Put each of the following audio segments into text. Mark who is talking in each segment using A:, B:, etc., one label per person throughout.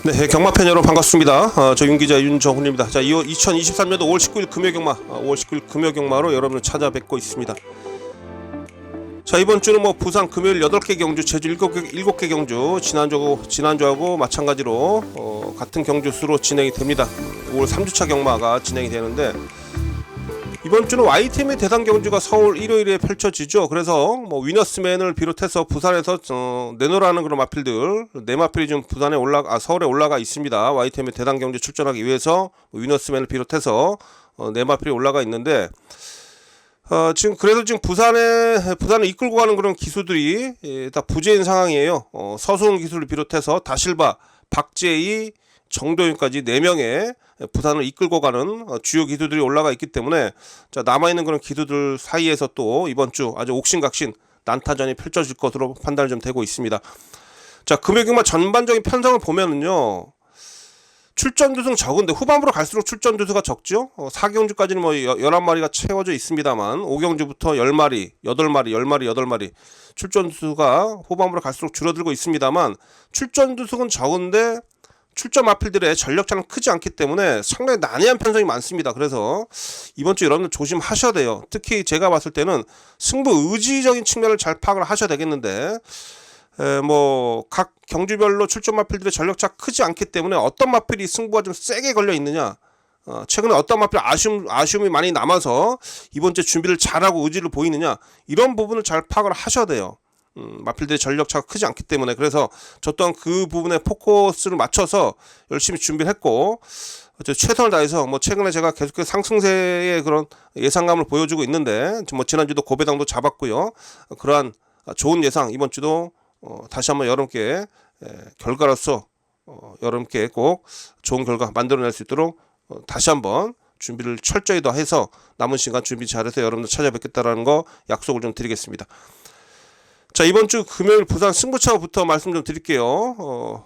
A: 네, 경마팬 여러분 반갑습니다. 저 윤기자 윤정훈입니다. 자, 2023년도 5월 19일 금요경마, 5월 19일 금요경마로 여러분을 찾아뵙고 있습니다. 자, 이번 주는 부산 금요일 8개 경주, 제주 7개 경주, 지난주하고 마찬가지로 같은 경주 수로 진행이 됩니다. 5월 3주차 경마가 진행이 되는데, 이번 주는 YTM의 대상 경주가 서울 일요일에 펼쳐지죠. 그래서 위너스맨을 비롯해서 부산에서 내놓으라는 그런 마필들, 네 마필이 지금 서울에 올라가 있습니다. YTM의 대상 경주 출전하기 위해서 위너스맨을 비롯해서 네 마필이 올라가 있는데, 지금 부산을 이끌고 가는 그런 기수들이 다 부재인 상황이에요. 서수훈 기수를 비롯해서 다실바, 박재희, 정도윤까지 4명의 부산을 이끌고 가는 주요 기수들이 올라가 있기 때문에, 자, 남아있는 그런 기수들 사이에서 또 이번 주 아주 옥신각신 난타전이 펼쳐질 것으로 판단이 좀 되고 있습니다. 자, 금요경마 전반적인 편성을 보면은요, 출전 두수는 적은데 후반부로 갈수록 출전 두수가 적죠. 4경주까지는 11마리가 채워져 있습니다만 5경주부터 10마리, 8마리, 10마리, 8마리 출전 두수가 후반부로 갈수록 줄어들고 있습니다만, 출전 두수는 적은데 출전 마필들의 전력차는 크지 않기 때문에 상당히 난해한 편성이 많습니다. 그래서 이번 주 여러분들 조심하셔야 돼요. 특히 제가 봤을 때는 승부 의지적인 측면을 잘 파악을 하셔야 되겠는데, 각 경주별로 출전 마필들의 전력차 크지 않기 때문에 어떤 마필이 승부가 좀 세게 걸려 있느냐, 최근에 어떤 마필 아쉬움이 많이 남아서 이번 주 준비를 잘하고 의지를 보이느냐, 이런 부분을 잘 파악을 하셔야 돼요. 마필들의 전력차가 크지 않기 때문에. 그래서 저 또한 그 부분에 포커스를 맞춰서 열심히 준비를 했고, 최선을 다해서 최근에 제가 계속해서 상승세의 그런 예상감을 보여주고 있는데, 지난주도 고배당도 잡았고요. 그러한 좋은 예상 이번 주도 다시 한번 여러분께 결과로서 여러분께 꼭 좋은 결과 만들어낼 수 있도록 다시 한번 준비를 철저히 더 해서 남은 시간 준비 잘해서 여러분들 찾아뵙겠다라는 거 약속을 좀 드리겠습니다. 자, 이번 주 금요일 부산 승부차부터 말씀 좀 드릴게요.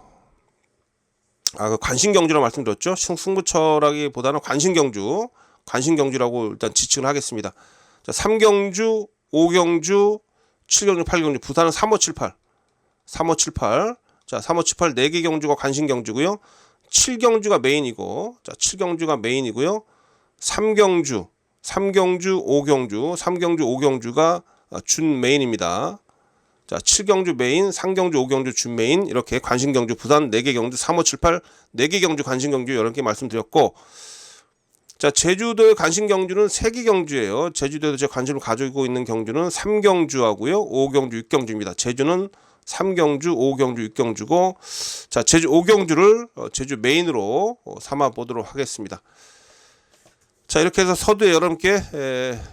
A: 그 관심경주라고 말씀드렸죠. 승부처라기보다는 관심경주라고 일단 지칭을 하겠습니다. 자, 3경주, 5경주, 7경주, 8경주, 부산은 3호78. 자, 3호78 4개 경주가 관심경주고요. 7경주가 메인이고, 자, 7경주가 메인이고요. 3경주, 5경주가 준 메인입니다. 자, 7경주 메인, 3경주, 5경주 준 메인, 이렇게 관심경주, 부산 4개 경주, 3호78 4개 경주 관심경주 이렇게 말씀드렸고, 자, 제주도의 관심경주는 3개 경주예요. 제주도에서 제가 관심을 가지고 있는 경주는 3경주하고요, 5경주, 6경주입니다. 제주는 3경주, 5경주, 6경주고, 자, 제주 5경주를 제주 메인으로 삼아 보도록 하겠습니다. 자, 이렇게 해서 서두에 여러분께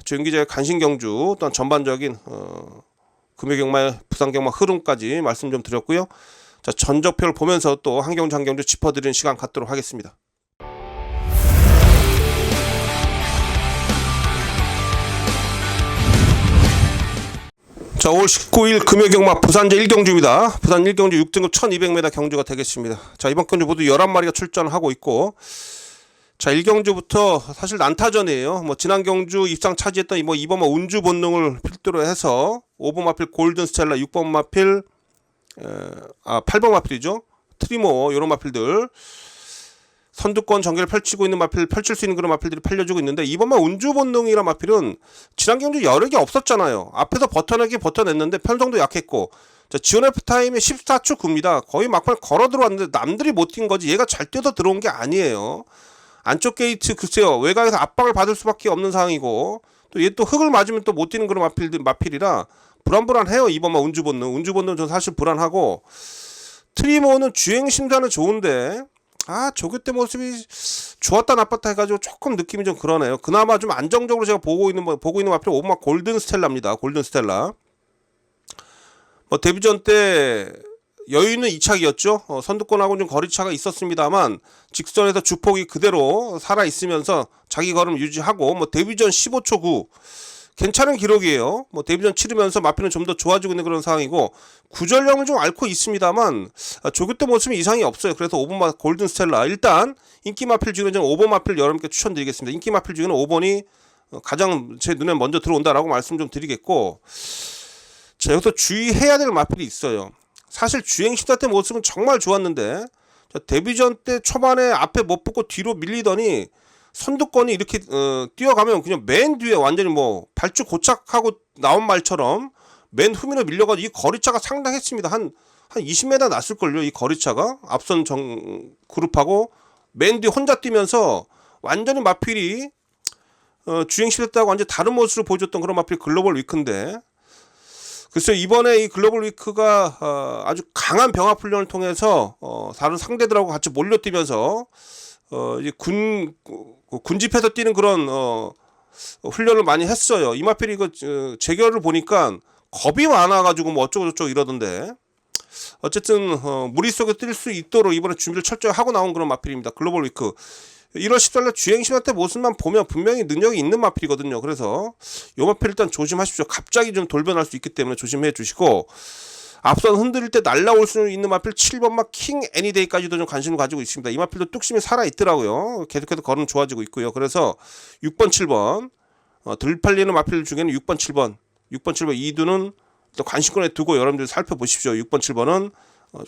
A: 조윤기자의 관심경주 또한 전반적인 금요경마, 부산경마 흐름까지 말씀 좀 드렸고요. 자, 전적표를 보면서 또 한 경주 한 경주 짚어드리는 시간 갖도록 하겠습니다. 자, 5월 19일 금요경마 부산제 1경주입니다. 부산 1경주 6등급 1200m 경주가 되겠습니다. 자, 이번 경주 모두 11마리가 출전하고 있고, 자, 1경주부터 사실 난타전이에요. 지난 경주 입상 차지했던 이번 운주 본능을 필두로 해서 5번 마필 골든 스텔라, 6번 마필 8번 마필이죠. 트리모, 요런 마필들 선두권 전개를 펼칠 수 있는 그런 마필들이 팔려주고 있는데, 이번만 운주 본능이란 마필은 지난 경주 여력이 없었잖아요. 앞에서 버텨냈는데 편성도 약했고, 자, 지원 F 타임이 14초 9입니다. 거의 막판 걸어 들어왔는데 남들이 못 뛴 거지 얘가 잘 뛰어서 들어온 게 아니에요. 안쪽 게이트, 글쎄요, 외곽에서 압박을 받을 수밖에 없는 상황이고, 또 얘 또 흙을 맞으면 또 못 뛰는 그런 마필이라 불안해요. 이번만 운주 본능 전 사실 불안하고, 트리모는 주행 심사는 좋은데 조교 때 모습이 좋았다 나빴다 해가지고 조금 느낌이 좀 그러네요. 그나마 좀 안정적으로 제가 보고 있는 마필 5번 골든 스텔라입니다. 골든 스텔라. 데뷔전 때 여유는 2착이었죠. 선두권하고 좀 거리차가 있었습니다만 직선에서 주폭이 그대로 살아있으면서 자기 걸음 유지하고, 데뷔전 15초 9 괜찮은 기록이에요. 데뷔전 치르면서 마필은 좀 더 좋아지고 있는 그런 상황이고, 구전령을 좀 앓고 있습니다만 조교 때 모습이 이상이 없어요. 그래서 5번 골든 스텔라, 일단 인기 마필 중에는 저는 5번 마필 여러분께 추천드리겠습니다. 인기 마필 중에는 5번이 가장 제 눈에 먼저 들어온다라고 말씀 좀 드리겠고, 자, 여기서 주의해야 될 마필이 있어요. 사실 주행 심사 때 모습은 정말 좋았는데, 자, 데뷔전 때 초반에 앞에 못 붙고 뒤로 밀리더니 선두권이 이렇게 뛰어가면 그냥 맨 뒤에 완전히 뭐 발주 고착하고 나온 말처럼 맨 후미로 밀려가지고 이 거리차가 상당했습니다. 한 20m 났을걸요. 이 거리차가 앞선 그룹하고 맨 뒤 혼자 뛰면서 완전히 마필이 주행시켰다고 완전 다른 모습을 보여줬던 그런 마필 글로벌 위크인데, 글쎄요, 이번에 이 글로벌 위크가 아주 강한 병합 훈련을 통해서 다른 상대들하고 같이 몰려뛰면서 이제 군집해서 뛰는 그런 훈련을 많이 했어요. 이 마필이 이거 재결을 보니까 겁이 많아가지고 뭐 어쩌고 저쩌고 이러던데, 어쨌든 무리 속에 뛸 수 있도록 이번에 준비를 철저히 하고 나온 그런 마필입니다. 글로벌 위크 1월 14일 주행시간 때 모습만 보면 분명히 능력이 있는 마필이거든요. 그래서 요 마필 일단 조심하십시오. 갑자기 좀 돌변할 수 있기 때문에 조심해 주시고, 앞선 흔들릴 때 날라올 수 있는 마필 7번마 킹 애니데이까지도 좀 관심을 가지고 있습니다. 이 마필도 뚝심이 살아있더라고요. 계속해서 걸음 좋아지고 있고요. 그래서 6번 7번 덜 팔리는 마필 중에는 6번 7번 2두는 관심권에 두고 여러분들 살펴보십시오. 6번 7번은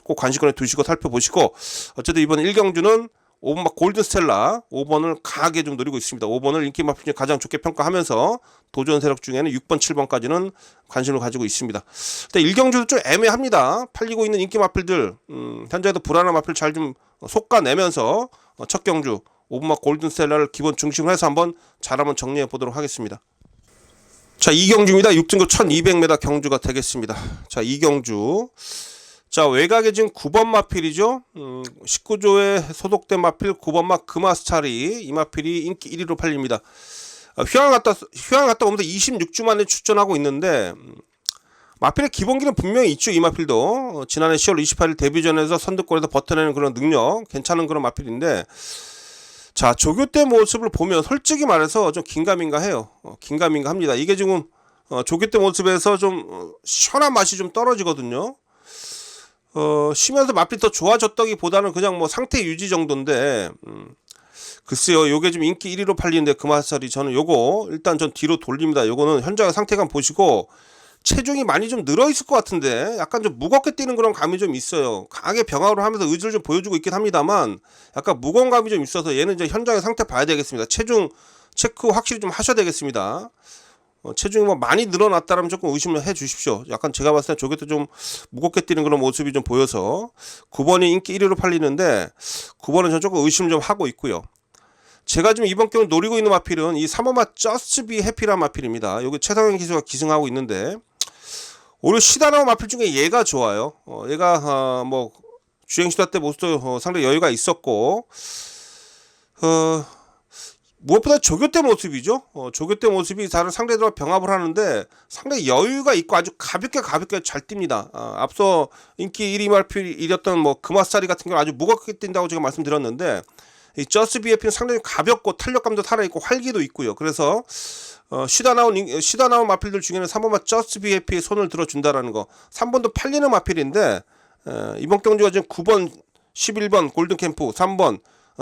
A: 꼭 관심권에 두시고 살펴보시고, 어쨌든 이번 1경주는 5번 골든 스텔라 5번을 강하게 좀 노리고 있습니다. 5번을 인기 마필 중에 가장 좋게 평가하면서 도전 세력 중에는 6번 7번까지는 관심을 가지고 있습니다. 근데 1경주도 좀 애매합니다. 팔리고 있는 인기 마필들 현재도 불안한 마필 잘 좀 솎아내면서 첫 경주 5번 골든 스텔라를 기본 중심으로 해서 한번 정리해 보도록 하겠습니다. 자, 2경주입니다. 6등급 1200m 경주가 되겠습니다. 자, 2경주. 자, 외곽에 지금 9번 마필이죠. 19조에 소속된 마필 9번마 금화스타리, 이 마필이 인기 1위로 팔립니다. 휘황 갔다 오면서 26주 만에 출전하고 있는데, 마필의 기본기는 분명히 있죠. 이 마필도 지난해 10월 28일 데뷔전에서 선두권에서 버텨내는 그런 능력, 괜찮은 그런 마필인데, 자, 조교 때 모습을 보면 솔직히 말해서 좀 긴가민가해요. 긴가민가합니다. 이게 지금 조교 때 모습에서 좀 시원한 맛이 좀 떨어지거든요. 쉬면서 마필 더 좋아졌다기보다는 그냥 뭐 상태 유지 정도인데, 글쎄요, 요게 좀 인기 1위로 팔리는데 금화살이, 저는 요거 일단 전 뒤로 돌립니다. 요거는 현장의 상태감 보시고 체중이 많이 좀 늘어있을 것 같은데 약간 좀 무겁게 뛰는 그런 감이 좀 있어요. 강하게 병합을 하면서 의지를 좀 보여주고 있긴 합니다만 약간 무거운 감이 좀 있어서 얘는 이제 현장의 상태 봐야 되겠습니다. 체중 체크 확실히 좀 하셔야 되겠습니다. 체중이 뭐 많이 늘어났다라면 조금 의심을 해 주십시오. 약간 제가 봤을 때 저게 또 좀 무겁게 뛰는 그런 모습이 좀 보여서 9번이 인기 1위로 팔리는데 9번은 전 조금 의심을 좀 하고 있고요. 제가 지금 이번 경우 노리고 있는 마필은 이 3번마 Just Be Happy란 마필입니다. 여기 최상현 기수가 기승하고 있는데, 오히려 시다나온 마필 중에 얘가 좋아요. 얘가 뭐 주행시도 때 모습도 상당히 여유가 있었고, 무엇보다 조교 때 모습이죠. 조교 때 모습이 다른 상대들과 병합을 하는데 상당히 여유가 있고 아주 가볍게 잘 뜁니다. 앞서 인기 1위 마필이었던 뭐 금화살이 같은 경우 아주 무겁게 뛴다고 제가 말씀드렸는데, 이 저스 BF는 상당히 가볍고 탄력감도 살아있고 활기도 있고요. 그래서 쉬다 나온 마필들 중에는 3번마 저스 BF에 손을 들어준다라는 거. 3번도 팔리는 마필인데 이번 경주가 지금 9번, 11번 골든캠프, 3번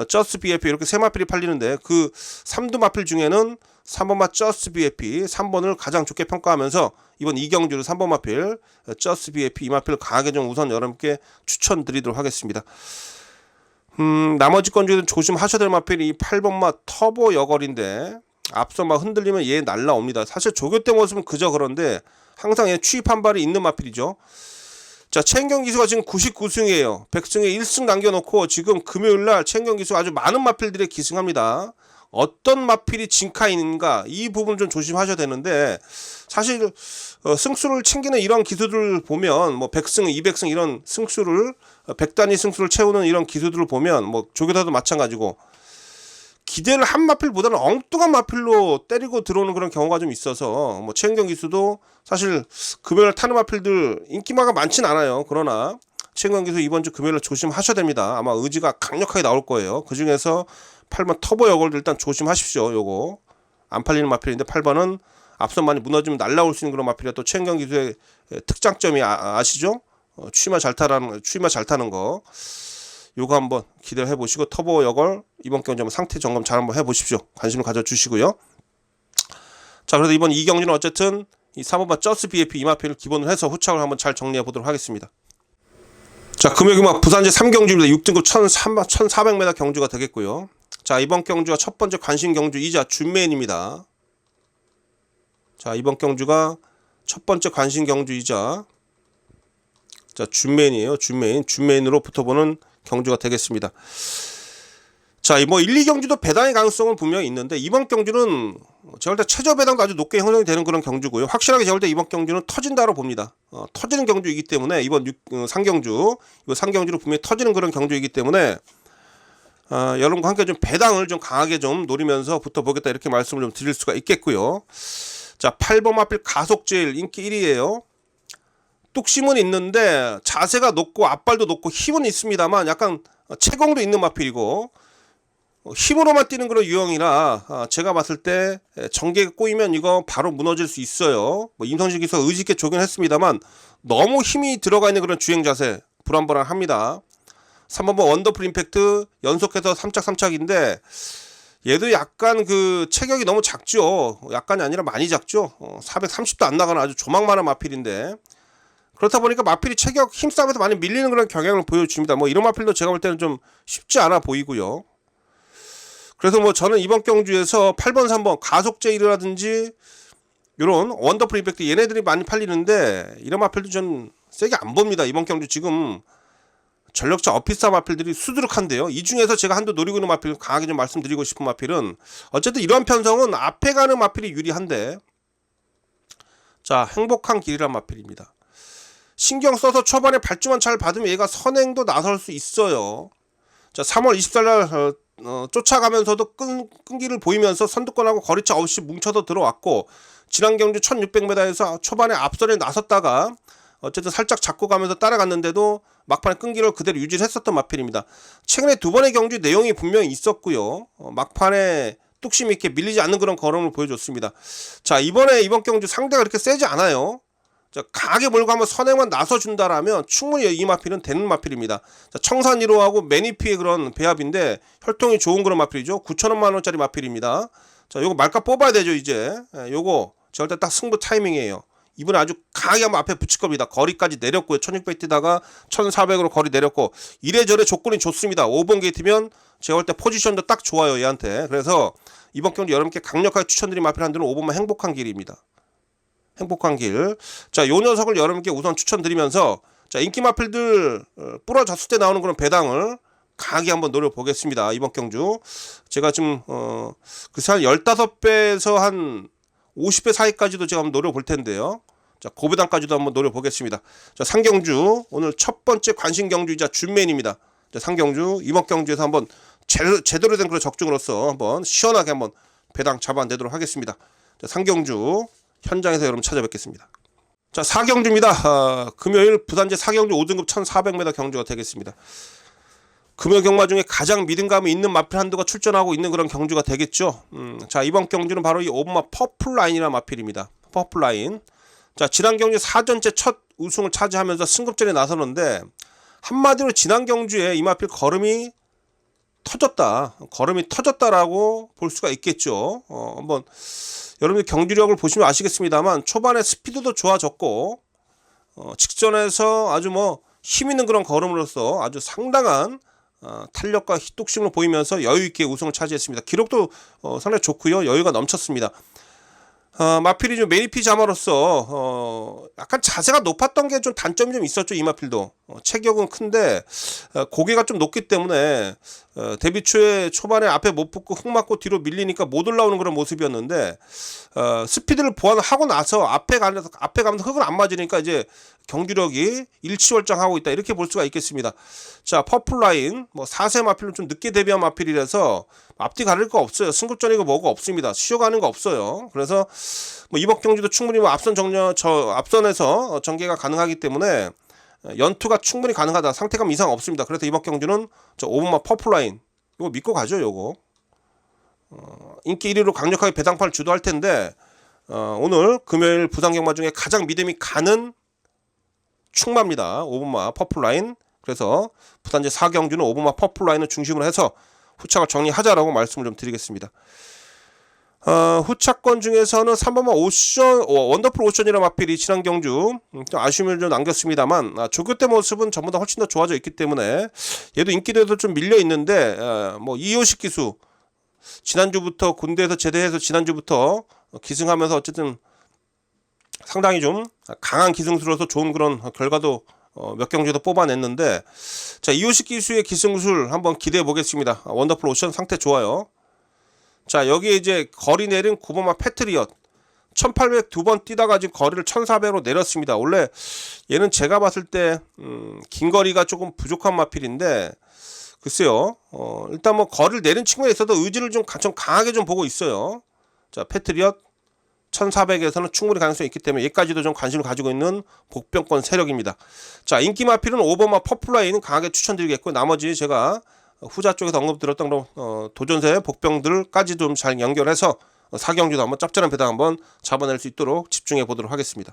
A: 저스 BF 이렇게 세 마필이 팔리는데, 그 3두 마필 중에는 3번마 저스 BF 3번을 가장 좋게 평가하면서 이번 2경주를 3번 마필 저스 BF 이 마필을 강하게 좀 우선 여러분께 추천드리도록 하겠습니다. 나머지 건 중에는 조심하셔야 될 마필이 8번마 터보 여걸인데, 앞서 막 흔들리면 얘 날라옵니다. 사실 조교 때 모습은 그저 그런데 항상 얘 추입 한 발이 있는 마필이죠. 자, 최은경 기수가 지금 99승이에요. 100승에 1승 남겨놓고 지금 금요일날 최은경 기수가 아주 많은 마필들에 기승합니다. 어떤 마필이 진카인가, 이 부분 좀 조심하셔야 되는데, 사실 승수를 챙기는 이런 기수들을 보면 뭐 100승, 200승 이런 승수를 100단위 승수를 채우는 이런 기수들을 보면 뭐 조교사도 마찬가지고 기대를 한 마필보다는 엉뚱한 마필로 때리고 들어오는 그런 경우가 좀 있어서, 뭐 최은경 기수도 사실 금요일 타는 마필들 인기마가 많진 않아요. 그러나 최은경 기수 이번 주 금요일에 조심하셔야 됩니다. 아마 의지가 강력하게 나올 거예요. 그 중에서 8번 터보 여걸도 일단 조심하십시오. 요거 안 팔리는 마필인데 8번은 앞선 많이 무너지면 날라올 수 있는 그런 마필이라, 또 최은경 기수의 특장점이 아시죠? 추이마 잘 타는 거. 요거 한번 기대를 해보시고, 터보 여걸 이번 경주 한번 상태 점검 잘 한번 해보십시오. 관심을 가져주시고요. 자, 그래서 이번 2경주는 어쨌든 이 3번마 저스 BF 이 마필을 기본으로 해서 후착을 한번 잘 정리해 보도록 하겠습니다. 자, 자, 금요일막 부산제 3경주입니다. 6등급 1400m 경주가 되겠고요. 자, 이번 경주가 첫 번째 관심 경주이자 준메인입니다. 자, 이번 경주가 첫 번째 관심 경주이자 자, 준메인이에요. 준메인으로 붙어보는 경주가 되겠습니다. 자, 뭐 1, 2경주도 배당의 가능성은 분명히 있는데 이번 경주는 제가 볼 때 최저 배당도 아주 높게 형성이 되는 그런 경주고요. 확실하게 제가 볼 때 이번 경주는 터진다로 봅니다. 터지는 경주이기 때문에 이번 3경주, 이번 3경주로 분명히 터지는 그런 경주이기 때문에 여러분과 함께 좀 배당을 좀 강하게 좀 노리면서 붙어보겠다 이렇게 말씀을 좀 드릴 수가 있겠고요. 자, 8번 마필 가속제일 인기 1위예요. 뚝심은 있는데 자세가 높고 앞발도 높고 힘은 있습니다만 약간 체공도 있는 마필이고 힘으로만 뛰는 그런 유형이라 제가 봤을 때 전개가 꼬이면 이거 바로 무너질 수 있어요. 뭐 임성식 기수가 의지 있게 조견했습니다만 너무 힘이 들어가 있는 그런 주행 자세 불안불안합니다. 3번 원더풀 임팩트 연속해서 3착인데 얘도 약간 그 체격이 너무 작죠. 약간이 아니라 많이 작죠. 430도 안 나가는 아주 조망만한 마필인데 그렇다 보니까 마필이 체격 힘싸움에서 많이 밀리는 그런 경향을 보여줍니다. 뭐 이런 마필도 제가 볼 때는 좀 쉽지 않아 보이고요. 그래서 뭐 저는 이번 경주에서 8번, 3번 가속제일이라든지 이런 원더풀 임팩트 얘네들이 많이 팔리는데 이런 마필도 좀 세게 안 봅니다. 이번 경주 지금 전력자 어피스타 마필들이 수두룩한데요. 이 중에서 제가 한도 노리고 있는 마필 강하게 좀 말씀드리고 싶은 마필은 어쨌든 이런 편성은 앞에 가는 마필이 유리한데 자, 행복한 길이란 마필입니다. 신경 써서 초반에 발주만 잘 받으면 얘가 선행도 나설 수 있어요. 자, 3월 24일 쫓아가면서도 끈기를 보이면서 선두권하고 거리차 없이 뭉쳐서 들어왔고 지난 경주 1600m에서 초반에 앞선에 나섰다가 어쨌든 살짝 잡고 가면서 따라갔는데도 막판에 끈기를 그대로 유지를 했었던 마필입니다. 최근에 두 번의 경주 내용이 분명히 있었고요. 막판에 뚝심 있게 밀리지 않는 그런 걸음을 보여줬습니다. 자, 이번 경주 상대가 그렇게 세지 않아요. 자, 강하게 몰고 한번 선행만 나서준다라면 충분히 이 마필은 되는 마필입니다. 자, 청산 1호하고 매니피의 그런 배합인데 혈통이 좋은 그런 마필이죠. 9,000원짜리 마필입니다. 자, 요거 말값 뽑아야 되죠 이제. 요거 절대 딱 승부 타이밍이에요. 이번에 아주 강하게 한번 앞에 붙일 겁니다. 거리까지 내렸고요. 1600 뛰다가 1400으로 거리 내렸고 이래저래 조건이 좋습니다. 5번 게이트면 제가 볼 때 포지션도 딱 좋아요 얘한테. 그래서 이번 경기 여러분께 강력하게 추천드린 마필 한 대는 5번만 행복한 길입니다. 행복한 길. 자, 요 녀석을 여러분께 우선 추천드리면서 자, 인기 마필들 부러졌을 때 나오는 그런 배당을 강하게 한번 노려보겠습니다. 이번 경주 제가 지금 글쎄 한 15배에서 한 50배 사이까지도 제가 한번 노려볼 텐데요. 자, 고배당까지도 한번 노려보겠습니다. 자, 상경주 오늘 첫 번째 관심 경주이자 준메인입니다. 자, 상경주 이번 경주에서 한번 제대로 된 그런 적중으로서 한번 시원하게 한번 배당 잡아내도록 하겠습니다. 자, 상경주 현장에서 여러분 찾아뵙겠습니다. 자, 4경주입니다. 금요일 부산제 4경주 5등급 1400m 경주가 되겠습니다. 금요 경마 중에 가장 믿음감이 있는 마필 한두가 출전하고 있는 그런 경주가 되겠죠. 자, 이번 경주는 바로 이 오브마 퍼플라인이라는 마필입니다. 퍼플라인. 자, 지난 경주 4전째 첫 우승을 차지하면서 승급전에 나서는데 한마디로 지난 경주에 이 마필 걸음이 터졌다라고 볼 수가 있겠죠. 한번 여러분들 경주력을 보시면 아시겠습니다만 초반에 스피드도 좋아졌고 직전에서 아주 뭐 힘있는 그런 걸음으로써 아주 상당한 탄력과 뚝심을 보이면서 여유있게 우승을 차지했습니다. 기록도 상당히 좋고요. 여유가 넘쳤습니다. 마필이 좀 매니피 자마로서 약간 자세가 높았던 게 좀 단점이 좀 있었죠. 이 마필도 체격은 큰데 고개가 좀 높기 때문에 데뷔 초반에 앞에 못 붙고 흙 맞고 뒤로 밀리니까 못 올라오는 그런 모습이었는데 스피드를 보완하고 나서 앞에 가면서 흙을 안 맞으니까 이제 경주력이 일치월장하고 있다 이렇게 볼 수가 있겠습니다. 자, 퍼플라인 뭐 4세 마필은 좀 늦게 데뷔한 마필이라서 앞뒤 가릴 거 없어요. 승급전이고 뭐가 없습니다. 쉬어가는 거 없어요. 그래서 뭐 이번 경주도 충분히 뭐 앞선에서 전개가 가능하기 때문에 연투가 충분히 가능하다. 상태감 이상 없습니다. 그래서 이번 경주는 저 5번마 퍼플라인 이거 믿고 가죠. 요거 인기 1위로 강력하게 배당판을 주도할 텐데 오늘 금요일 부산 경마 중에 가장 믿음이 가는 충마입니다. 5번마 퍼플라인. 그래서 부산제 4경주는 5번마 퍼플라인을 중심으로 해서 후착을 정리하자라고 말씀을 좀 드리겠습니다. 후차권 중에서는 3번마 오션, 원더풀 오션이라는 마필이 지난 경주 좀 아쉬움을 좀 남겼습니다만 조교대 모습은 전보다 훨씬 더 좋아져 있기 때문에 얘도 인기도에도 좀 밀려 있는데 뭐 이효식 기수 지난주부터 군대에서 제대해서 지난주부터 기승하면서 어쨌든 상당히 좀 강한 기승수로서 좋은 그런 결과도 몇 경주에서 뽑아냈는데, 자, 이효식 기수의 기승술 한번 기대해 보겠습니다. 원더풀 오션 상태 좋아요. 자, 여기에 이제 거리 내린 9번마 패트리엇 1800 두 번 뛰다가 지금 거리를 1400으로 내렸습니다. 원래 얘는 제가 봤을 때 긴 거리가 조금 부족한 마필인데 글쎄요, 일단 뭐 거리를 내린 친구에 있어도 의지를 좀 강하게 좀 보고 있어요. 자, 패트리엇 1400에서는 충분히 가능성이 있기 때문에 얘까지도 좀 관심을 가지고 있는 복병권 세력입니다. 자, 인기 마필은 5번마 퍼플라인 강하게 추천드리겠고, 나머지 제가 후자 쪽에서 언급드렸던 그런 도전세 복병들까지 좀 잘 연결해서 4경주도 한번 짭짤한 배당 한번 잡아낼 수 있도록 집중해 보도록 하겠습니다.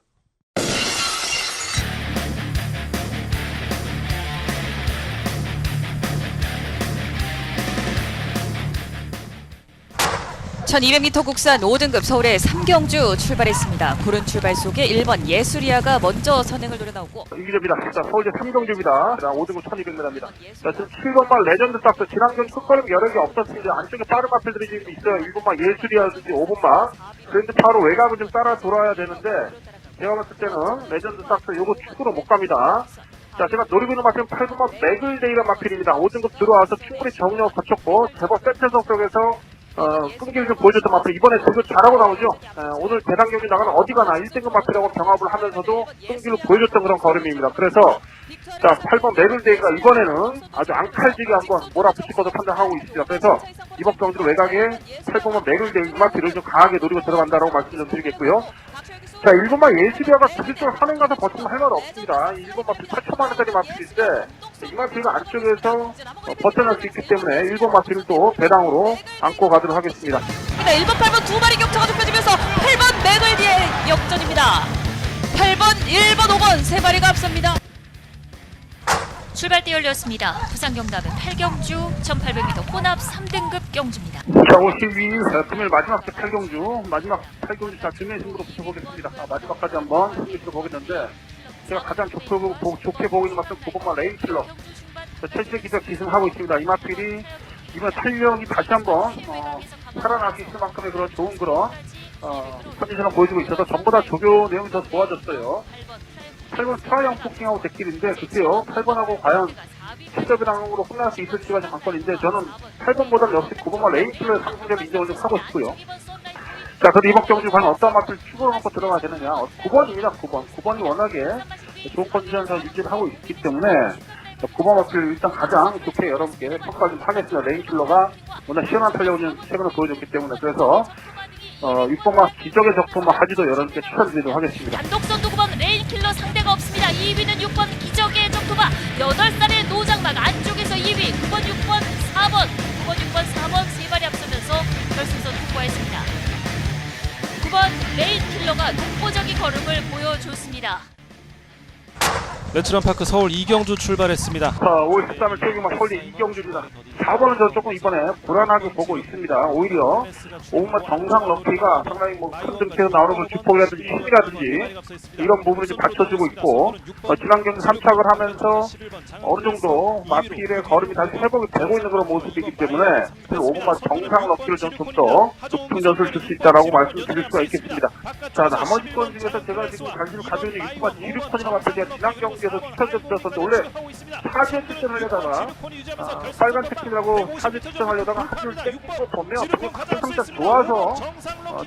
B: (1200m) 국산 5등급 서울의 3경주 출발했습니다. 고른 출발 속에 1번 예술이아가 먼저 선행을 노려 나오고
C: 이기접니다. 자, 서울대 3경주입니다. 5등급 1200m입니다. 자, 지금 7번마 레전드 싹스 지난 경주 끝걸음 여러 개 없었습니다. 안쪽에 빠른 마필들이 지금 있어요. 1번마 예술이아든지 5번마. 그런데 바로 외곽을 좀 따라 돌아야 되는데, 제가 봤을 때는 레전드 싹스 요거 축으로 못 갑니다. 자, 제가 노리고 있는 마필은 8번마 맥을데이라는 마필입니다. 5등급 들어와서 충분히 정력을 거쳤고, 제법 세트석 쪽에서 끈기를 좀 보여줬던 마필, 이번에 되게 잘하고 나오죠. 오늘 대상 경기 나가는 어디 가나 1등급 마필하고 병합을 하면서도 끈기를 보여줬던 그런 걸음입니다. 그래서 자, 8번 메글데이가 이번에는 아주 앙칼지게 한번 몰아붙일 것으로 판단하고 있습니다. 그래서 이번 경기로 외곽에 8번만 메글데이 마필을 좀 강하게 노리고 들어간다라고 말씀 좀 드리겠고요. 자, 1번마 예술이아가 기술적으로 한행 가서 버티면 할 말 없습니다. 1번 마필 8천만 원짜리 마필인데 이 마필은 안쪽에서 버텨낼 수 있기 때문에 1번 마필을 또 배당으로 안고 가도록 하겠습니다.
B: 1번, 8번 두 마리 격차가 좁혀지면서 8번 맥을디의 역전입니다. 8번, 1번, 5번 세 마리가 앞섭니다. 출발대 열렸습니다. 부산 경남은 8경주 1800m 혼합 3등급 경주입니다.
C: 자, 52위 금요일 마지막 주 8경주, 마지막 8경주 자 금요일 승부로 붙여보겠습니다. 마지막까지 한번 승리로 보겠는데, 제가 가장 좋게 보고 있는 것은 9번마 레인킬러. 첼시 기적 기승하고 있습니다. 이 마필이 이번 탄력이 다시 한번 살아날 수 있을 만큼의 그런 좋은 그런 컨디션을 보여주고 있어서 전보다 조교 내용이 더 좋아졌어요. 8번 스타형 폭킹하고 대길인데, 글쎄요, 8번하고 과연 최저비랑으로 끝날 수 있을지가 좀 관건인데, 저는 8번보다는 역시 9번과 레인킬러의 상승력을 인정을 좀 하고 싶고요. 자, 그래도 이번 경주 과연 어떤 맛을 추구로 놓고 들어가야 되느냐. 9번입니다, 9번. 9번이 워낙에 좋은 컨디션에서 유지를 하고 있기 때문에, 9번 마필 일단 가장 좋게 여러분께 평가 좀 하겠습니다. 레인킬러가 워낙 시원한 탄력을 좀 최근에 보여줬기 때문에. 그래서 6번마 기적의 적품만 하지도 여러분께 추천드리도록 하겠습니다.
B: 단독 선두 9번 레인킬러 상대가 없습니다. 2위는 6번 기적의 적토마 8살의 노장막 안쪽에서 2위 9번 6번 4번 9번 6번 4번 세 마리 앞서면서 결승선 통과했습니다. 9번 레인킬러가 독보적인 걸음을 보여줬습니다.
D: 레츠런파크 서울 2경주 출발했습니다.
C: 자, 5월 13일 최경마 서울대 2경주입니다. 4번은 저 조금 이번에 불안하게 보고 있습니다. 오히려 5번마 정상 럭키가 상당히 뭐 큰 등치에서 나오는 걸 주폭이라든지 힘이라든지 이런 부분을 좀 받쳐주고 있고, 지난 경기 3착을 하면서 어느 정도 마필의 걸음이 다시 회복이 되고 있는 그런 모습이기 때문에 5번마 정상 럭키를 좀 더 높은 점수를 줄 수 있다라고 말씀드릴 수가 있겠습니다. 자, 나머지 건 중에서 제가 지금 관심을 가지고 있는 6번 지르콘이나 마필 제가 지난 경기에서 추천드렸었는데, 원래 사제 추천하려다가 빨간 특징이라고 사제 추천하려다가 한줄 떼고 보면 같은 상태 좋아서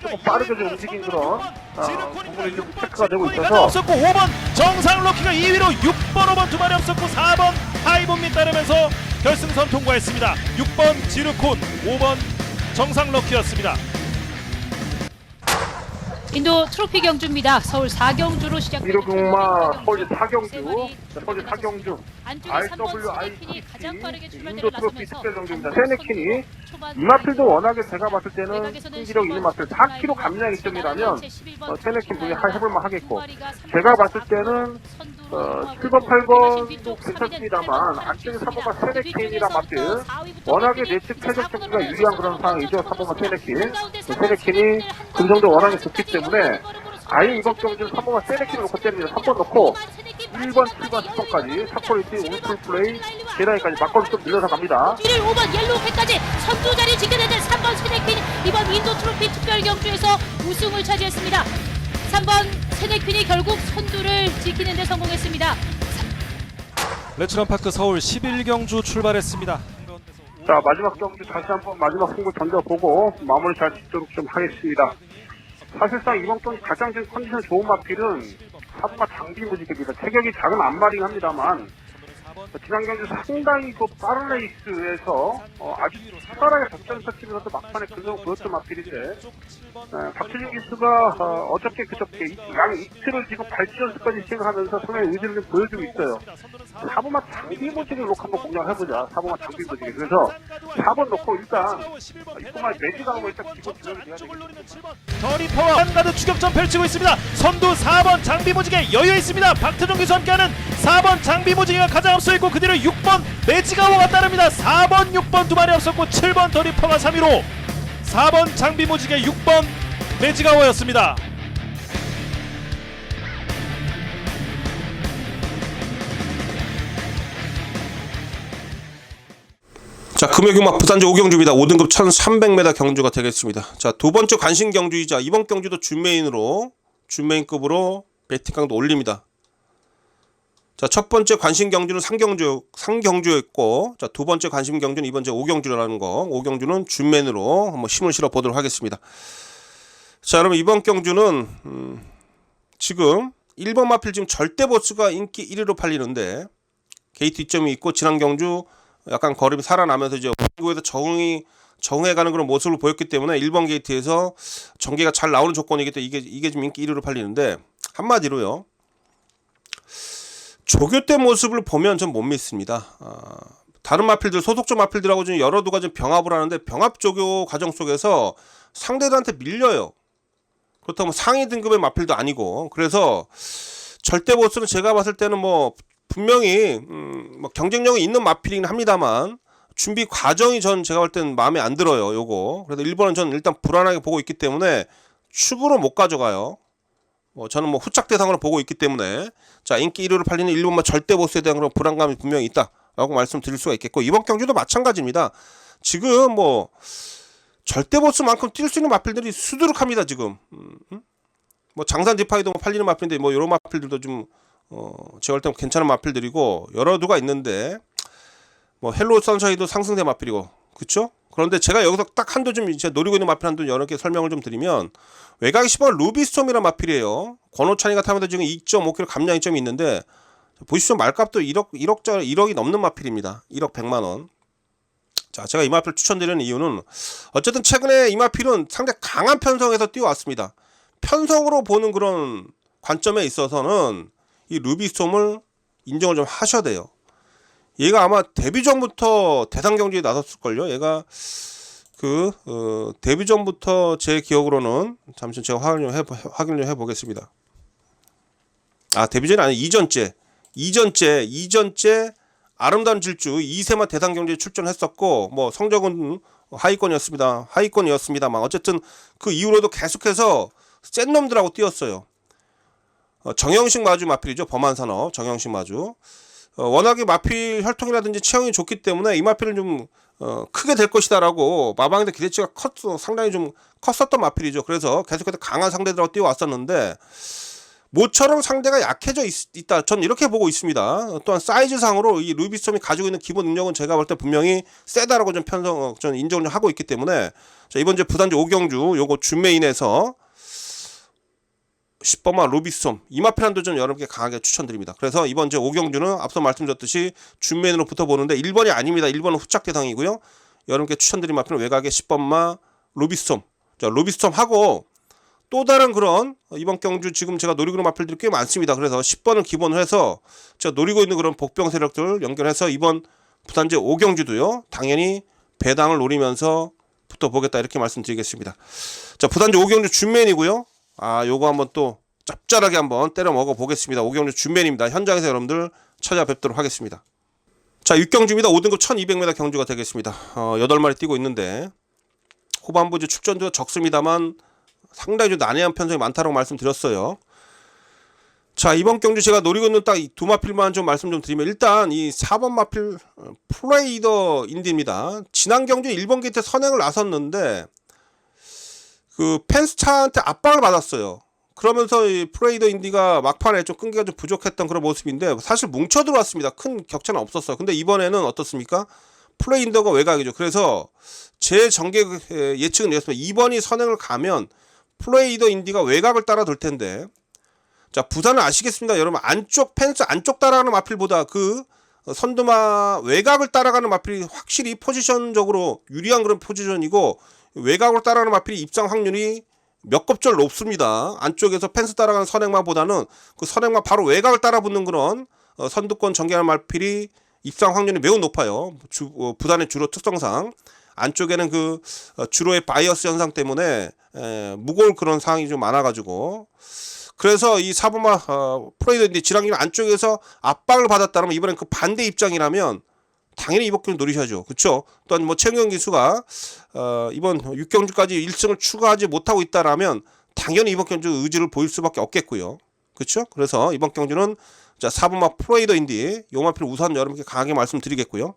C: 조금 빠르게 좀 움직인 그런 부분이 좀 체크가 되고 있어서
D: 없었고 5번 정상 럭키가 2위로 6번 5번 두 마리 없었고 4번 하이본미 따르면서 결승선 통과했습니다. 6번 지르콘 5번 정상 럭키였습니다.
E: 인도 트로피 경주입니다. 서울 4경주로 시작됩니다.
C: 이로경마 서울대 4경주, 서울대 4경주
E: RWIT
C: 인도 트로피 특별 경주입니다. 세네킨이 이 마필도 워낙에 제가 봤을 때는 승기력 있는 마필 4kg 감량 이점이라면 세네킨 분이 해볼만 하겠고, 제가 봤을 때는 7번, 8번도 괜찮습니다만 안쪽에 3번과 세네킨이랑 마필 워낙에 내측 최적 경기가 유리한 그런 상황이죠. 3번과 세네킨. 세네킨이 근성도 워낙에 좋기 때문에 아예 이번 경기는 3번과 세네킨을 놓고 때립니다. 3번 놓고 1번, 7번, 10번까지 탑퀄리티, 오프풀 플레이, 계단까지 막걸리 좀 밀려서 갑니다.
E: 뒤를 5번 옐로우패까지 선두 자리 지켜내는 3번 세네퀸 이번 윈도 트로피 특별 경주에서 우승을 차지했습니다. 3번 세네퀸이 결국 선두를 지키는 데 성공했습니다.
D: 레츠런파크 서울 11경주 출발했습니다.
C: 자, 마지막 경기 다시 한번 마지막 승부 던져보고 마무리 잘 짓도록 좀 하겠습니다. 사실상 이번 경기 가장 지금 컨디션 좋은 마필은 4번과 장비 무지개입니다. 체격이 작은 안마링 합니다만 지난 경기 상당히 그 빠른 레이스에서 아주 수월하게 작전을 펼치면서 막판에 근성을 보였던 마필인데 박철준 기수가 어저께 그저께 양 이틀을 지금 발치 연습까지 시행하면서 상당히 의지를 좀 보여주고 있어요. 4번만 장비 무지개를 놓고 한번 공략을 해보자. 4번만 장비 무지개. 그래서 4번 놓고 일단 6번만 매직하고 일단 기본 주력이 돼야 되겠습니다.
D: 더리퍼와 한가드 추격전 펼치고 있습니다. 선두 4번 장비무지개 여유 있습니다. 박태종 기수 함께하는 4번 장비무지개가 가장 앞서 있고 그 뒤로 6번 매지가워가 따릅니다. 4번 6번 두 마리 앞섰고 7번 더리퍼가 3위로 4번 장비무지개 6번 매지가워였습니다.
A: 자, 금요경마 부산제 5경주입니다. 5등급 1300m 경주가 되겠습니다. 자, 두 번째 관심 경주이자 이번 경주도 준메인급으로 배팅강도 올립니다. 자, 첫 번째 관심 경주는 상경주였고, 자, 두 번째 관심 경주는 이번 제 5경주라는 거, 5경주는 준맨으로 한번 힘을 실어 보도록 하겠습니다. 자, 여러분 이번 경주는 지금 1번 마필 지금 절대 보스가 인기 1위로 팔리는데 게이트 이점이 있고 지난 경주 약간 걸음이 살아나면서 이제 에서 정해가는 그런 모습을 보였기 때문에 1번 게이트에서 전개가 잘 나오는 조건이기 때문에 이게 좀 인기 1위로 팔리는데 한마디로요. 조교대 모습을 보면 전 못 믿습니다. 다른 마필들 소속조 마필들하고 좀 여러 두가 좀 병합을 하는데 병합 조교 과정 속에서 상대들한테 밀려요. 그렇다고 상위 등급의 마필도 아니고 그래서 절대 보스는 제가 봤을 때는 뭐 분명히 뭐 경쟁력이 있는 마필이긴 합니다만 준비 과정이 제가 볼 때는 마음에 안 들어요. 요거. 그래서 1번은 전 일단 불안하게 보고 있기 때문에 축으로 못 가져가요. 저는 뭐 후착 대상으로 보고 있기 때문에 자 인기 1위로 팔리는 1번만 절대 보스에 대한 그런 불안감이 분명히 있다라고 말씀드릴 수가 있겠고 이번 경주도 마찬가지입니다. 지금 뭐 절대 보스만큼 뛸 수 있는 마필들이 수두룩합니다. 지금 뭐 장산 디파이도 팔리는 마필인데 뭐 이런 마필들도 좀 제가 볼 때 괜찮은 마필들이고 여러 두가 있는데 뭐 헬로 선샤이도 상승세 마필이고 그쵸? 그런데 제가 여기서 딱 한두 좀 이제 노리고 있는 마필 한두 여러 개 설명을 좀 드리면 외곽이 10번 루비스톰이라는 마필이에요. 권호찬이가 타면서 지금 2.5kg 감량 이점이 있는데 보시죠. 말값도 1억이 넘는 마필입니다. 1억 100만원. 자, 제가 이 마필 추천드리는 이유는 어쨌든 최근에 이 마필은 상당히 강한 편성에서 뛰어왔습니다. 편성으로 보는 그런 관점에 있어서는 이 루비스톰을 인정을 좀 하셔야 돼요. 얘가 아마 데뷔 전부터 대상 경기에 나섰을걸요. 얘가 데뷔 전부터 제 기억으로는 잠시 제가 확인을 좀 해보겠습니다. 데뷔 전이 아니라 이전째 아름다운 질주 2세마 대상 경기에 출전했었고 뭐 성적은 하위권이었습니다만 어쨌든 그 이후로도 계속해서 센 놈들하고 뛰었어요. 정영식 마주 마필이죠. 범한산업 정영식 마주. 워낙에 마필 혈통이라든지 체형이 좋기 때문에 이 마필은 좀 크게 될 것이다라고 마방인데 기대치가 상당히 좀 컸었던 마필이죠. 그래서 계속해서 강한 상대들하고 뛰어왔었는데 모처럼 상대가 약해져 있다. 전 이렇게 보고 있습니다. 또한 사이즈상으로 이 루비스톰이 가지고 있는 기본 능력은 제가 볼 때 분명히 세다라고 좀 전 인정을 좀 하고 있기 때문에 자, 이번 주 부산주 5경주 요거 준메인에서 10번마 루비스톰 이마필한도 좀 여러분께 강하게 추천드립니다. 그래서 이번 제 5경주는 앞서 말씀드렸듯이 준메인으로 붙어보는데 1번이 아닙니다. 1번은 후착 대상이고요. 여러분께 추천드린 마필은 외곽의 10번마 루비스톰. 자, 루비스톰하고 또 다른 그런 이번 경주 지금 제가 노리고 있는 마필들이 꽤 많습니다. 그래서 10번을 기본으로 해서 제가 노리고 있는 그런 복병 세력들 연결해서 이번 부산제 5경주도요. 당연히 배당을 노리면서 붙어보겠다 이렇게 말씀드리겠습니다. 자, 부산제 5경주 준메인이고요. 요거 한번 또 짭짤하게 한번 때려 먹어 보겠습니다. 5경주 준맨입니다. 현장에서 여러분들 찾아뵙도록 하겠습니다. 자, 6경주입니다. 5등급 1200m 경주가 되겠습니다. 8마리 뛰고 있는데 후반부 출전도 적습니다만 상당히 좀 난해한 편성이 많다고 말씀드렸어요. 자, 이번 경주 제가 노리고 있는 딱 이 두 마필만 좀 말씀 좀 드리면, 일단 이 4번 마필 프레이더 인디입니다. 지난 경주 1번 게이트 선행을 나섰는데 그 펜스차한테 압박을 받았어요. 그러면서 이 프레이더 인디가 막판에 좀 끈기가 좀 부족했던 그런 모습인데 사실 뭉쳐 들어왔습니다. 큰 격차는 없었어요. 근데 이번에는 어떻습니까? 프레이더가 외곽이죠. 그래서 제 전개 예측은 이렇습니다. 2번이 선행을 가면 프레이더 인디가 외곽을 따라 돌 텐데, 자, 부산은 아시겠습니다. 여러분, 안쪽 펜스 안쪽 따라가는 마필보다 그 선두마 외곽을 따라가는 마필이 확실히 포지션적으로 유리한 그런 포지션이고, 외곽으로 따라가는 마필이 입상 확률이 몇 곱절 높습니다. 안쪽에서 펜스 따라가는 선행마보다는 그 선행마 바로 외곽을 따라 붙는 그런 선두권 전개하는 마필이 입상 확률이 매우 높아요. 부산의 주로 특성상 안쪽에는 그 주로의 바이어스 현상 때문에 무거울 그런 상황이 좀 많아가지고, 그래서 이 4번마 프레이더인데 지랑이는 안쪽에서 압박을 받았다면 이번엔 그 반대 입장이라면 당연히 이번 경주 노리셔야죠. 그렇죠? 또한 뭐 최경영 기수가 이번 6경주까지 1승을 추가하지 못하고 있다라면 당연히 이번 경주 의지를 보일 수밖에 없겠고요. 그렇죠? 그래서 이번 경주는 자, 4번마 프레이더인디 요마필 우선 여러분께 강하게 말씀드리겠고요.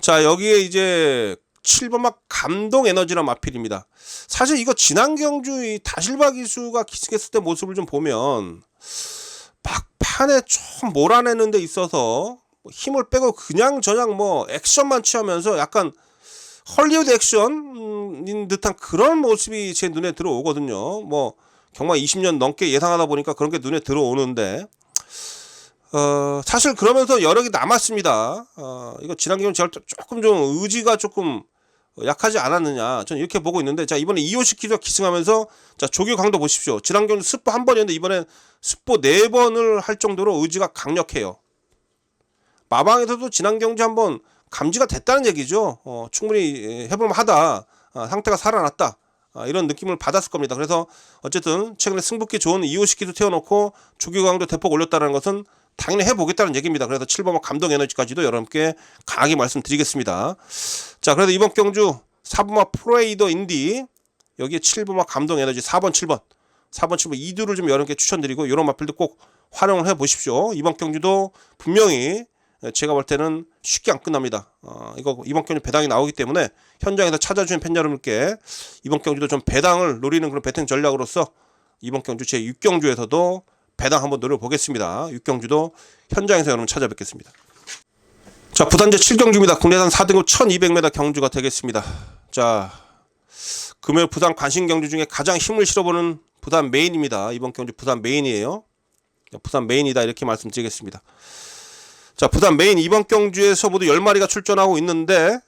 A: 자, 여기에 이제 7번마 감동 에너지란 마필입니다. 사실 이거 지난 경주 이 다실바 기수가 기승했을 때 모습을 좀 보면 막판에 좀 몰아내는 데 있어서 힘을 빼고 그냥 저냥 뭐 액션만 취하면서 약간 헐리우드 액션인 듯한 그런 모습이 제 눈에 들어오거든요. 뭐 경마 20년 넘게 예상하다 보니까 그런 게 눈에 들어오는데, 사실 그러면서 여력이 남았습니다. 이거 지난 경우 제가 조금 좀 의지가 조금 약하지 않았느냐, 저는 이렇게 보고 있는데, 자, 이번에 이호식 기수가 기승하면서 자, 조규 강도 보십시오. 지난 경우 스포 한 번이었는데 이번엔 스포 4번을 할 정도로 의지가 강력해요. 마방에서도 지난 경주 한번 감지가 됐다는 얘기죠. 충분히 해볼만하다, 상태가 살아났다, 이런 느낌을 받았을 겁니다. 그래서 어쨌든 최근에 승부기 좋은 이호식 기수 태워놓고 조규 강도 대폭 올렸다는 것은 당연히 해보겠다는 얘기입니다. 그래서 7번마 감동 에너지까지도 여러분께 강하게 말씀드리겠습니다. 자, 그래서 이번 경주 4번마 프레이더 인디, 여기에 7번마 감동 에너지 4번 7번 2두를 좀 여러분께 추천드리고, 이런 마필도 꼭 활용을 해 보십시오. 이번 경주도 분명히 제가 볼 때는 쉽게 안 끝납니다. 이거 이번 경주 배당이 나오기 때문에 현장에서 찾아주신 팬 여러분께 이번 경주도 좀 배당을 노리는 그런 배팅 전략으로서 이번 경주 제 6경주에서도 배당 한번 노려보겠습니다. 6경주도 현장에서 여러분 찾아뵙겠습니다. 자, 부산제 7경주입니다. 국내산 4등급 1200m 경주가 되겠습니다. 자, 금요일 부산 관심 경주 중에 가장 힘을 실어보는 부산 메인입니다. 이번 경주 부산 메인이에요. 부산 메인이다, 이렇게 말씀드리겠습니다. 자, 부산 메인 이번 경주에서 모두 10마리가 출전하고 있는데,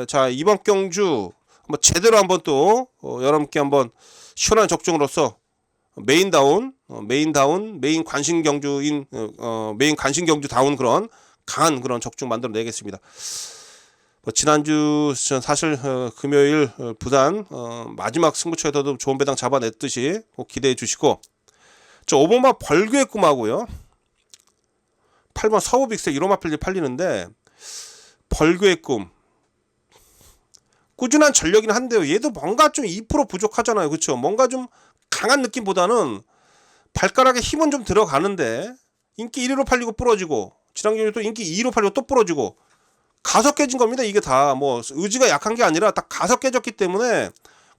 A: 자, 이번 경주 한번 제대로 한번 또 여러분께 한번 시원한 적중으로서 메인다운 메인 관심 경주인 메인 관심 경주다운 그런 강한 그런 적중 만들어내겠습니다. 지난주 사실 금요일 부산 마지막 승부처에서도 좋은 배당 잡아냈듯이 꼭 기대해 주시고, 저 5번마 벌교의 꿈하고요, 8번 서부빅색 1호 마필이 팔리는데, 벌교의 꿈 꾸준한 전력이긴 한데요, 얘도 뭔가 좀 2% 부족하잖아요. 그렇죠? 뭔가 좀 강한 느낌보다는 발가락에 힘은 좀 들어가는데 인기 1위로 팔리고 부러지고, 지난 경우에 또 인기 2위로 팔리고 또 부러지고, 가서 깨진 겁니다. 이게 다 뭐 의지가 약한 게 아니라 딱 가서 깨졌기 때문에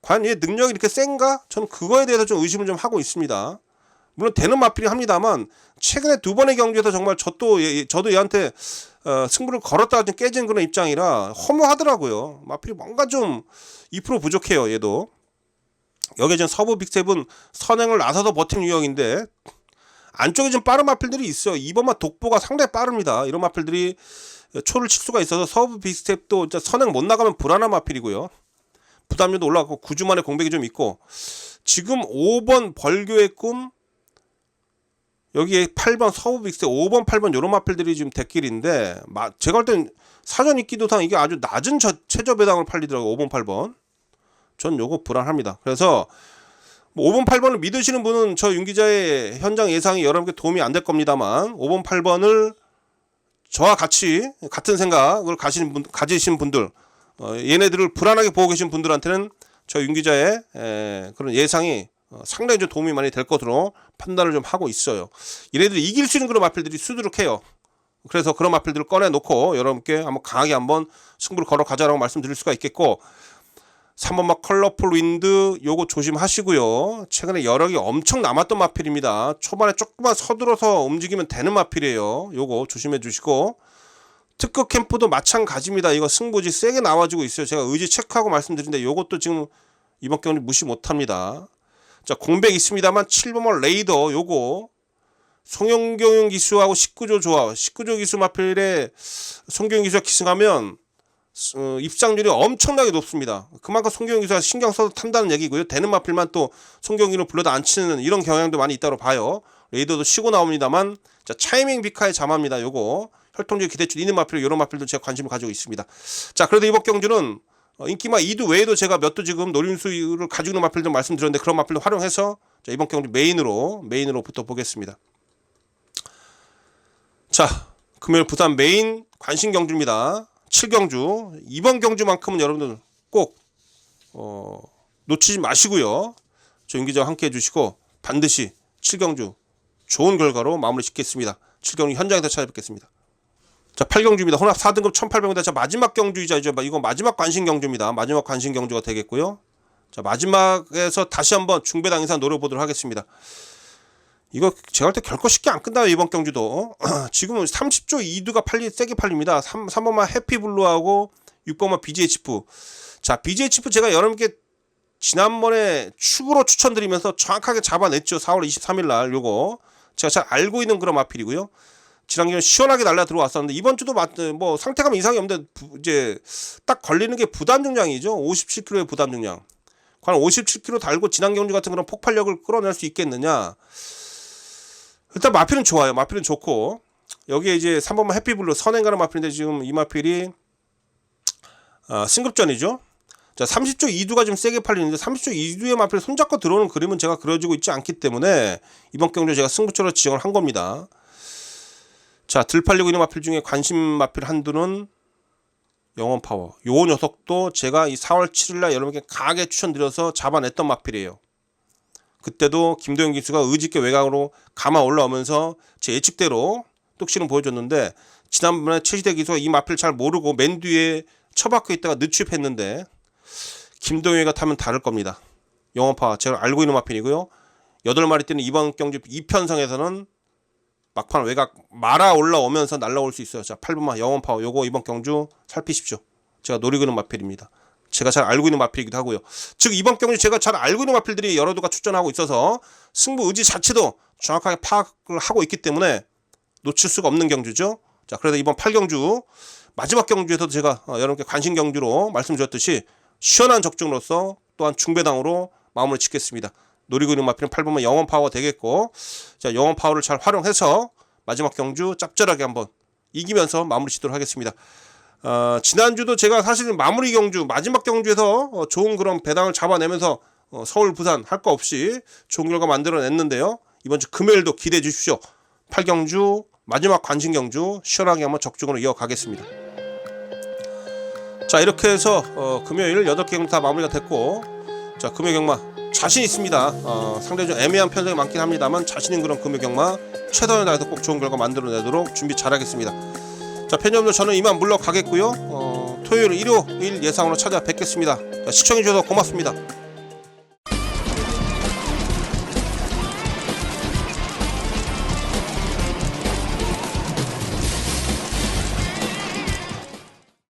A: 과연 얘 능력이 이렇게 센가? 저는 그거에 대해서 좀 의심을 좀 하고 있습니다. 물론 되는 마필이 합니다만 최근에 2번의 경주에서 정말 저도 얘한테 승부를 걸었다가 좀 깨진 그런 입장이라 허무하더라고요. 마필이 뭔가 좀 2% 부족해요. 얘도 여기에 지금 서부 빅7 선행을 나서서 버틴 유형인데, 안쪽에 좀 빠른 마필들이 있어요. 2번마 독보가 상당히 빠릅니다. 이런 마필들이 초를 칠 수가 있어서 서브 빅스텝도 선행 못 나가면 불안한 마필이고요. 부담률도 올라가고 9주 만에 공백이 좀 있고, 지금 5번 벌교의 꿈, 여기에 8번 서브 빅스텝, 5번 8번 요런 마필들이 지금 대길인데, 제가 볼 땐 사전 인기도상 이게 아주 낮은 최저 배당을 팔리더라고요. 5번 8번 전 요거 불안합니다. 그래서 뭐 5번 8번을 믿으시는 분은 저 윤 기자의 현장 예상이 여러분께 도움이 안 될 겁니다만 5번 8번을 저와 같이 같은 생각을 가지신 분들 얘네들을 불안하게 보고 계신 분들한테는 저 윤 기자의 그런 예상이 상당히 좀 도움이 많이 될 것으로 판단을 좀 하고 있어요. 얘네들이 이길 수 있는 그런 마필들이 수두룩해요. 그래서 그런 마필들을 꺼내놓고 여러분께 한번 강하게 한번 승부를 걸어가자라고 말씀드릴 수가 있겠고 3번 막 컬러풀 윈드 요거 조심하시고요. 최근에 여력이 엄청 남았던 마필입니다. 초반에 조금만 서둘러서 움직이면 되는 마필이에요. 요거 조심해 주시고 특급 캠프도 마찬가지입니다. 이거 승부지 세게 나와주고 있어요. 제가 의지 체크하고 말씀드린데 요것도 지금 이번 경기 무시 못합니다. 자 공백 있습니다만 7번만 레이더 요거 송영경 기수하고 19조 조합 19조 기수 마필에 송경영 기수가 기승하면 입상률이 엄청나게 높습니다. 그만큼 송경영 기수가 신경 써서 탄다는 얘기고요. 되는 마필만 또 송경영을 불러도 안 치는 이런 경향도 많이 있다고 봐요. 레이더도 쉬고 나옵니다만 자 차이밍 비카의 자마입니다. 요거 혈통적 기대치 있는 마필 이런 마필도 제가 관심을 가지고 있습니다. 자 그래도 이번 경주는 인기마 2두 외에도 제가 몇 두 지금 노림수를 가지고 있는 마필 좀 말씀드렸는데 그런 마필도 활용해서 자, 이번 경주 메인으로부터 보겠습니다. 자 금요일 부산 메인 관심 경주입니다. 7경주 이번 경주만큼은 여러분들 꼭 놓치지 마시고요. 저 윤 기자와 함께 해주시고 반드시 7경주 좋은 결과로 마무리 짓겠습니다. 7경주 현장에서 찾아뵙겠습니다. 자 8경주입니다. 혼합 4등급 1800m. 자 마지막 경주이자 이거 마지막 관심 경주입니다. 마지막 관심 경주가 되겠고요. 자 마지막에서 다시 한번 중배당 인상 노려보도록 하겠습니다. 이거 제가 할 때 결코 쉽게 안 끝나요. 이번 경주도 지금은 30조 2두가 세게 팔립니다. 3번만 해피블루하고 6번만 BGHF. 자 BGHF 제가 여러분께 지난번에 축으로 추천드리면서 정확하게 잡아냈죠. 4월 23일 날 요거 제가 잘 알고 있는 그런 마필이고요. 지난주에 시원하게 날라 들어왔었는데 이번 주도 뭐 상태감 이상이 없는데 이제 딱 걸리는 게 부담 중량이죠. 57kg의 부담 중량. 과연 57kg 달고 지난 경주 같은 그런 폭발력을 끌어낼 수 있겠느냐. 일단 마필은 좋아요. 마필은 좋고 여기에 이제 3번만 해피블루 선행가는 마필인데 지금 이 마필이 승급전이죠. 자 30조 2두가 좀 세게 팔리는데 30조 2두의 마필 손잡고 들어오는 그림은 제가 그려지고 있지 않기 때문에 이번 경주에 제가 승부처로 지정을 한 겁니다. 자 들팔리고 있는 마필 중에 관심 마필 한두는 영원파워. 요 녀석도 제가 이 4월 7일날 여러분께 강하게 추천드려서 잡아냈던 마필이에요. 그때도 김도영 기수가 의지있게 외곽으로 감아 올라오면서 제 예측대로 뚝심을 보여줬는데 지난번에 최시대 기수가 이 마필을 잘 모르고 맨 뒤에 처박혀 있다가 늦추입했는데 김도영이가 타면 다를 겁니다. 영원파 제가 알고 있는 마필이고요. 8마리 뛰는 이번 경주 2편성에서는 막판 외곽 말아 올라오면서 날라올 수 있어요. 자 8번마 영원파워 요거 이번 경주 살피십시오. 제가 노리고 있는 마필입니다. 제가 잘 알고 있는 마필이기도 하고요. 즉 이번 경주 제가 잘 알고 있는 마필들이 여러 두가 출전하고 있어서 승부 의지 자체도 정확하게 파악을 하고 있기 때문에 놓칠 수가 없는 경주죠. 자 그래서 이번 8경주 마지막 경주에서도 제가 여러분께 관심 경주로 말씀드렸듯이 시원한 적중으로서 또한 중배당으로 마무리 짓겠습니다. 노리고 있는 마필은 8번만 영원파워 되겠고 자 영원파워를 잘 활용해서 마지막 경주 짭짤하게 한번 이기면서 마무리 짓도록 하겠습니다. 지난주도 제가 사실 마무리 경주 마지막 경주에서 좋은 그런 배당을 잡아내면서 서울 부산 할 거 없이 좋은 결과 만들어냈는데요. 이번 주 금요일도 기대해 주십시오. 8경주 마지막 관심 경주 시원하게 한번 적중으로 이어가겠습니다. 자 이렇게 해서 금요일 8개 경주 다 마무리가 됐고 자 금요 경마 자신 있습니다. 상당히 좀 애매한 편성이 많긴 합니다만 자신 있는 그런 금요 경마 최선을 다해서 꼭 좋은 결과 만들어내도록 준비 잘하겠습니다. 자 팬여러분들 저는 이만 물러가겠고요. 토요일 일요일 예상으로 찾아뵙겠습니다. 시청해주셔서 고맙습니다.